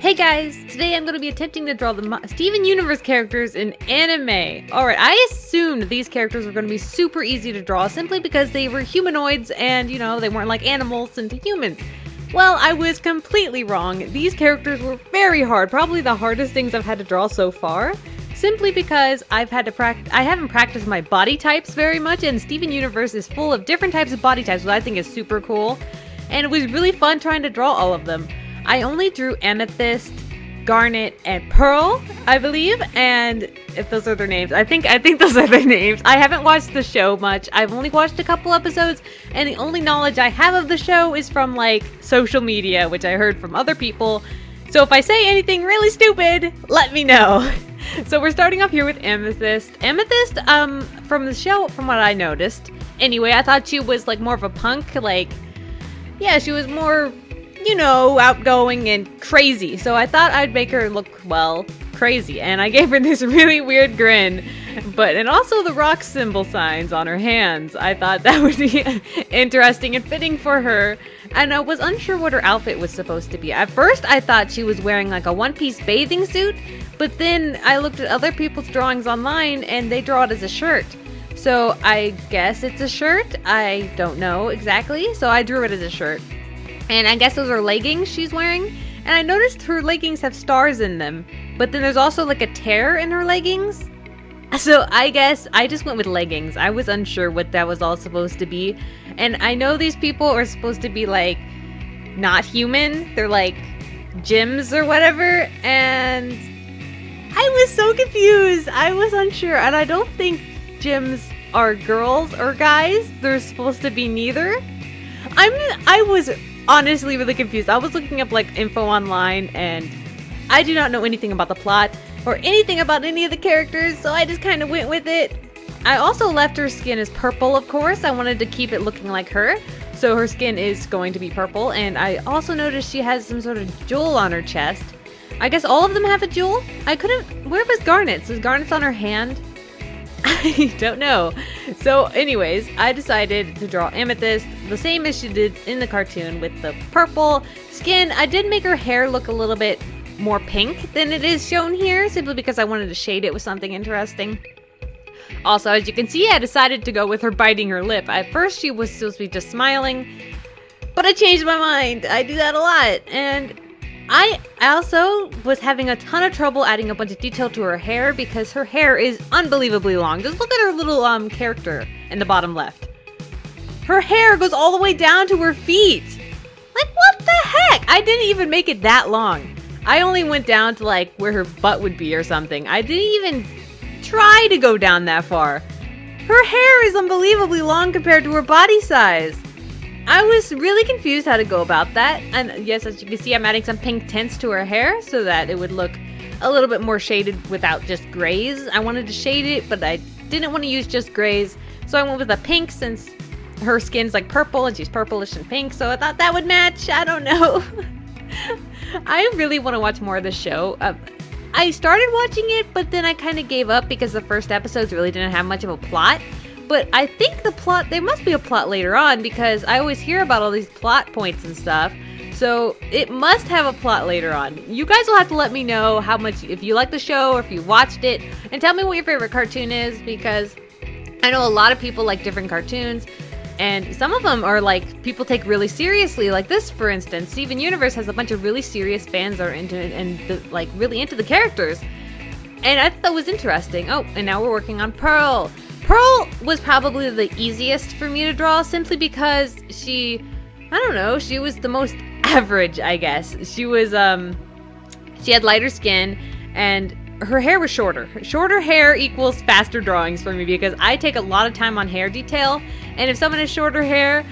Hey guys, today I'm going to be attempting to draw the Steven Universe characters in anime. Alright, I assumed these characters were going to be super easy to draw simply because they were humanoids and, you know, they weren't like animals into humans. Well, I was completely wrong. These characters were very hard, probably the hardest things I've had to draw so far. Simply because I haven't practiced my body types very much, and Steven Universe is full of different types of body types, which I think is super cool. And it was really fun trying to draw all of them. I only drew Amethyst, Garnet, and Pearl, I believe, and if those are their names, I think those are their names. I haven't watched the show much. I've only watched a couple episodes, and the only knowledge I have of the show is from, like, social media, which I heard from other people. So if I say anything really stupid, let me know. So we're starting off here with Amethyst. Amethyst, from the show, from what I noticed, anyway, I thought she was, like, more of a punk, like, yeah, she was more, you know, outgoing and crazy. So I thought I'd make her look, well, crazy. And I gave her this really weird grin. And also the rock symbol signs on her hands. I thought that would be interesting and fitting for her. And I was unsure what her outfit was supposed to be. At first, I thought she was wearing like a one-piece bathing suit. But then I looked at other people's drawings online and they draw it as a shirt. So I guess it's a shirt. I don't know exactly. So I drew it as a shirt. And I guess those are leggings she's wearing. And I noticed her leggings have stars in them. But then there's also like a tear in her leggings. So I guess I just went with leggings. I was unsure what that was all supposed to be. And I know these people are supposed to be like not human. They're like gyms or whatever. And I was so confused. I was unsure. And I don't think gyms are girls or guys. They're supposed to be neither. I was honestly really confused. I was looking up like info online and I do not know anything about the plot or anything about any of the characters, so I just kind of went with it. I also left her skin as purple, of course. I wanted to keep it looking like her, so her skin is going to be purple. And I also noticed she has some sort of jewel on her chest. I guess all of them have a jewel? Where was Garnet's? Is Garnet's on her hand? I don't know. So anyways, I decided to draw Amethyst the same as she did in the cartoon with the purple skin. I did make her hair look a little bit more pink than it is shown here, simply because I wanted to shade it with something interesting. Also, as you can see, I decided to go with her biting her lip. At first she was supposed to be just smiling, but I changed my mind. I do that a lot. And I also was having a ton of trouble adding a bunch of detail to her hair because her hair is unbelievably long. Just look at her little character in the bottom left. Her hair goes all the way down to her feet. Like, what the heck? I didn't even make it that long. I only went down to like where her butt would be or something. I didn't even try to go down that far. Her hair is unbelievably long compared to her body size. I was really confused how to go about that. And yes, as you can see, I'm adding some pink tints to her hair so that it would look a little bit more shaded without just grays. I wanted to shade it, but I didn't want to use just grays. So I went with a pink since her skin's like purple and she's purplish and pink. So I thought that would match. I don't know. I really want to watch more of this show. I started watching it, but then I kind of gave up because the first episodes really didn't have much of a plot. But I think there must be a plot later on because I always hear about all these plot points and stuff. So it must have a plot later on. You guys will have to let me know how much, if you like the show or if you watched it, and tell me what your favorite cartoon is, because I know a lot of people like different cartoons. And some of them are like people take really seriously, like this, for instance. Steven Universe has a bunch of really serious fans that are into it and like really into the characters. And I thought that was interesting. Oh, and now we're working on Pearl. Pearl was probably the easiest for me to draw simply because she was the most average, I guess. She had lighter skin and her hair was shorter. Shorter hair equals faster drawings for me because I take a lot of time on hair detail, and if someone has shorter hair,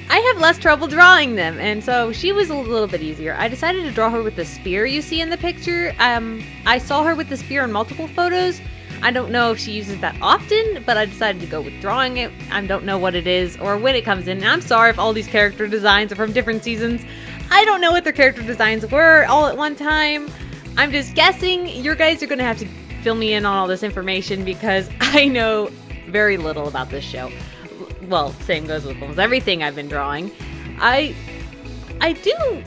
I have less trouble drawing them, and so she was a little bit easier. I decided to draw her with the spear you see in the picture. I saw her with the spear in multiple photos. I don't know if she uses that often, but I decided to go with drawing it. I don't know what it is or when it comes in. And I'm sorry if all these character designs are from different seasons. I don't know what their character designs were all at one time. I'm just guessing. You guys are going to have to fill me in on all this information because I know very little about this show. Well, same goes with almost everything I've been drawing. I do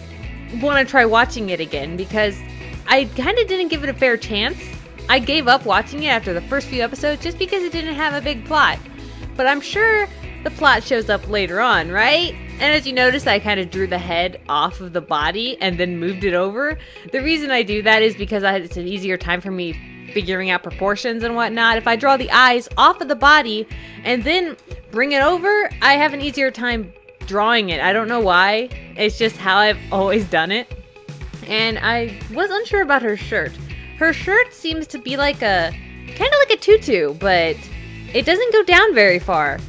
want to try watching it again because I kind of didn't give it a fair chance. I gave up watching it after the first few episodes just because it didn't have a big plot. But I'm sure the plot shows up later on, right? And as you notice, I kind of drew the head off of the body and then moved it over. The reason I do that is because it's an easier time for me figuring out proportions and whatnot. If I draw the eyes off of the body and then bring it over, I have an easier time drawing it. I don't know why. It's just how I've always done it. And I was unsure about her shirt. Her shirt seems to be like kind of like a tutu, but it doesn't go down very far.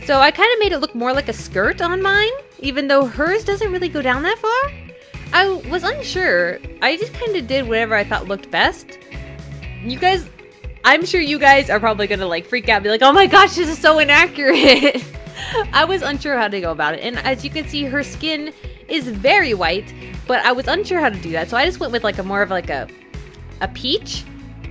So I kind of made it look more like a skirt on mine, even though hers doesn't really go down that far. I was unsure. I just kind of did whatever I thought looked best. You guys, I'm sure you guys are probably gonna like freak out and be like, oh my gosh, this is so inaccurate. I was unsure how to go about it. And as you can see, her skin is very white, but I was unsure how to do that. So I just went with like more of like a peach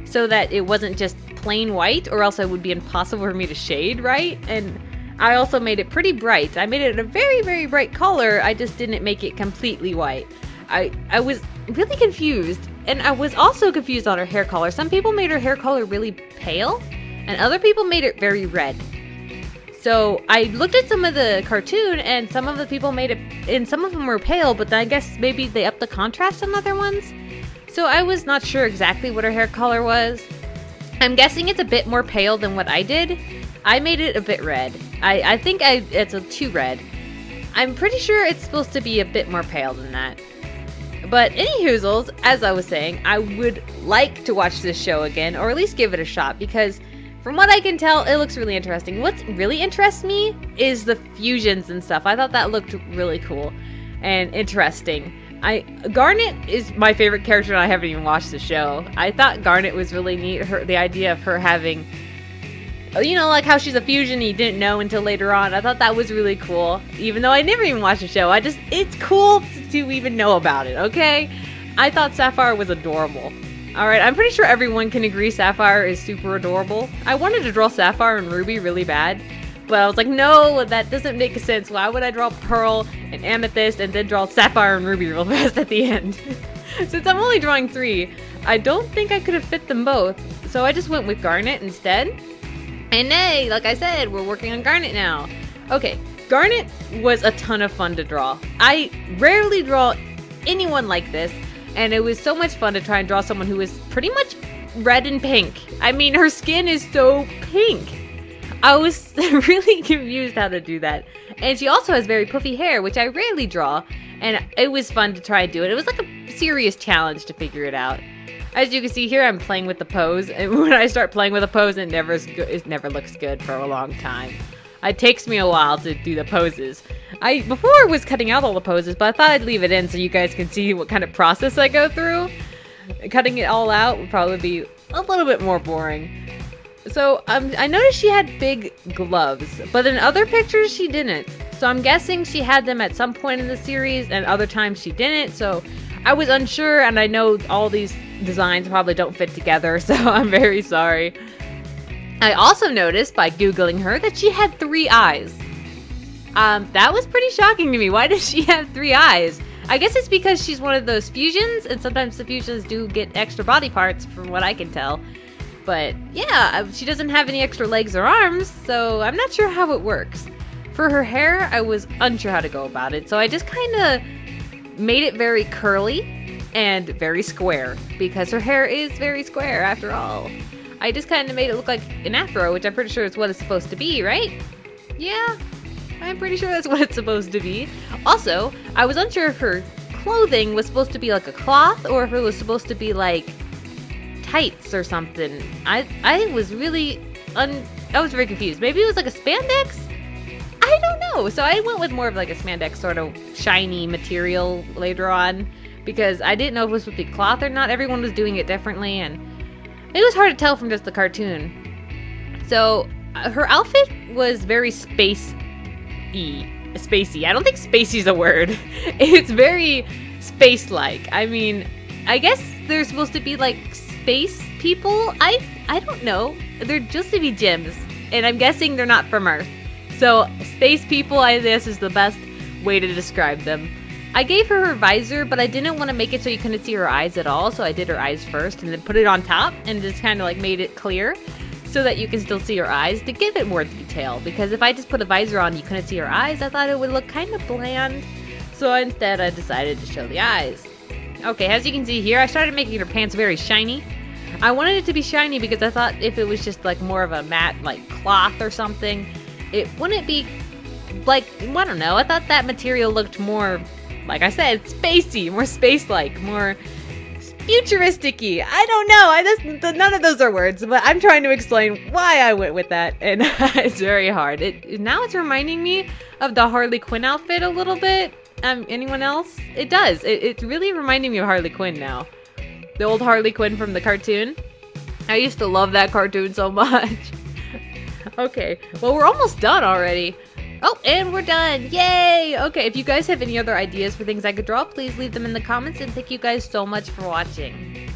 so that it wasn't just plain white, or else it would be impossible for me to shade right. And I also made it pretty bright. I made it a very, very bright color. I just didn't make it completely white. I was really confused. And I was also confused on her hair color. Some people made her hair color really pale, and other people made it very red. So I looked at some of the cartoon, and some of the people made it, and some of them were pale, but I guess maybe they upped the contrast on other ones. So I was not sure exactly what her hair color was. I'm guessing it's a bit more pale than what I did. I made it a bit red. I think it's too red. I'm pretty sure it's supposed to be a bit more pale than that. But anywhoozles, as I was saying, I would like to watch this show again, or at least give it a shot, because from what I can tell, it looks really interesting. What really interests me is the fusions and stuff. I thought that looked really cool and interesting. Garnet is my favorite character, and I haven't even watched the show. I thought Garnet was really neat. The idea of her having, you know, like how she's a fusion and you didn't know until later on. I thought that was really cool, even though I never even watched the show. It's cool to even know about it, okay? I thought Sapphire was adorable. Alright, I'm pretty sure everyone can agree Sapphire is super adorable. I wanted to draw Sapphire and Ruby really bad, but I was like, no, that doesn't make sense. Why would I draw Pearl and Amethyst and then draw Sapphire and Ruby real fast at the end? Since I'm only drawing 3, I don't think I could have fit them both, so I just went with Garnet instead. And hey, like I said, we're working on Garnet now. Okay, Garnet was a ton of fun to draw. I rarely draw anyone like this, and it was so much fun to try and draw someone who was pretty much red and pink. I mean, her skin is so pink. I was really confused how to do that. And she also has very puffy hair, which I rarely draw, and it was fun to try and do it. It was like a serious challenge to figure it out. As you can see here, I'm playing with the pose, and when I start playing with a pose, it never looks good for a long time. It takes me a while to do the poses. Before was cutting out all the poses, but I thought I'd leave it in so you guys can see what kind of process I go through. Cutting it all out would probably be a little bit more boring. So I noticed she had big gloves, but in other pictures she didn't. So I'm guessing she had them at some point in the series, and other times she didn't. So I was unsure, and I know all these designs probably don't fit together, so I'm very sorry. I also noticed by Googling her that she had 3 eyes. That was pretty shocking to me. Why does she have 3 eyes? I guess it's because she's one of those fusions, and sometimes the fusions do get extra body parts from what I can tell. But yeah, she doesn't have any extra legs or arms, so I'm not sure how it works. For her hair, I was unsure how to go about it, so I just kind of made it very curly and very square, because her hair is very square after all. I just kind of made it look like an afro, which I'm pretty sure is what it's supposed to be, right? Yeah, I'm pretty sure that's what it's supposed to be. Also, I was unsure if her clothing was supposed to be like a cloth or if it was supposed to be like tights or something. I was really I was very confused. Maybe it was like a spandex? I don't know. So I went with more of like a spandex sort of shiny material later on because I didn't know if it was supposed to be cloth or not. Everyone was doing it differently, and it was hard to tell from just the cartoon. So her outfit was very spacey. I don't think spacey's a word. It's very space-like. I mean, I guess they're supposed to be like space people. I don't know. They're just to be gems, and I'm guessing they're not from Earth. So space people, I guess, is the best way to describe them. I gave her visor, but I didn't want to make it so you couldn't see her eyes at all, so I did her eyes first and then put it on top and just kind of like made it clear so that you can still see her eyes to give it more detail, because if I just put a visor on you couldn't see her eyes, I thought it would look kind of bland, so instead I decided to show the eyes. Okay, as you can see here, I started making her pants very shiny. I wanted it to be shiny because I thought if it was just like more of a matte like cloth or something, it wouldn't be like, I don't know, I thought that material looked more, like I said, spacey, more space-like, more futuristic-y. I don't know. None of those are words, but I'm trying to explain why I went with that, and it's very hard. Now it's reminding me of the Harley Quinn outfit a little bit. Anyone else? It does. It's really reminding me of Harley Quinn now. The old Harley Quinn from the cartoon. I used to love that cartoon so much. Okay, well, we're almost done already. Oh, and we're done. Yay! Okay, if you guys have any other ideas for things I could draw, please leave them in the comments, and thank you guys so much for watching.